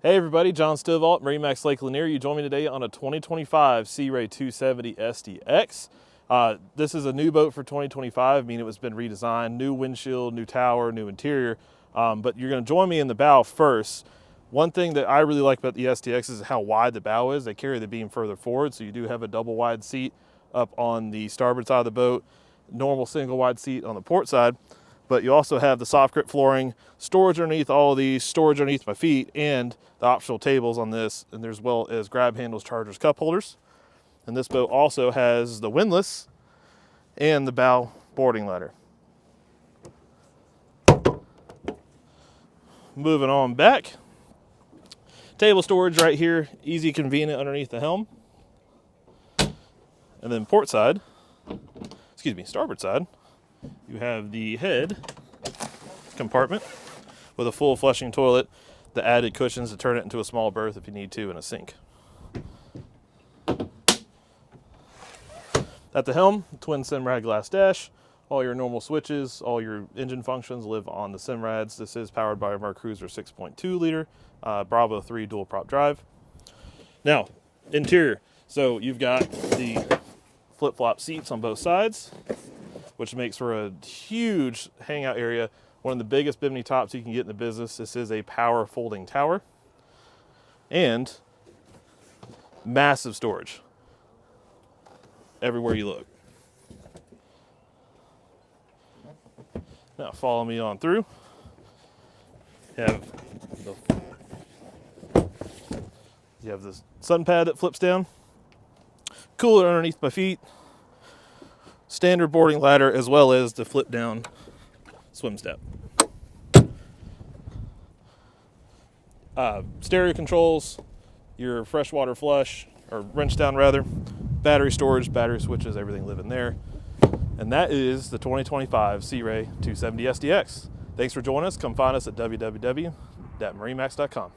Hey everybody, John Stovall, MarineMax Lake Lanier. You join me today on a 2025 Sea Ray 270 SDX. This is a new boat for 2025, meaning it's been redesigned, new windshield, new tower, new interior. But you're going to join me in the bow first. One thing that I really like about the SDX is how wide the bow is. They carry the beam further forward, so you do have a double wide seat up on the starboard side of the boat, normal single wide seat on the port side. But you also have the soft grip flooring, storage underneath all of these, storage underneath my feet, and the optional tables on this, and there's as well as grab handles, chargers, cup holders. And this boat also has the windlass and the bow boarding ladder. Moving on back, table storage right here, easy, convenient underneath the helm. And then starboard side, you have the head compartment with a full flushing toilet, the added cushions to turn it into a small berth if you need to, and a sink. At the helm, twin Simrad glass dash, all your normal switches, all your engine functions live on the Simrads. This is powered by a Mercruiser 6.2 liter Bravo 3 dual prop drive. Now, interior. So you've got the flip-flop seats on both sides, which makes for a huge hangout area. One of the biggest bimini tops you can get in the business. This is a power folding tower. And massive storage everywhere you look. Now follow me on through. You have this sun pad that flips down. Cooler underneath my feet. Standard boarding ladder, as well as the flip down swim step. Stereo controls, your freshwater flush, or wrench down rather, battery storage, battery switches, everything live in there. And that is the 2025 Sea Ray 270 SDX. Thanks for joining us. Come find us at www.marinemax.com.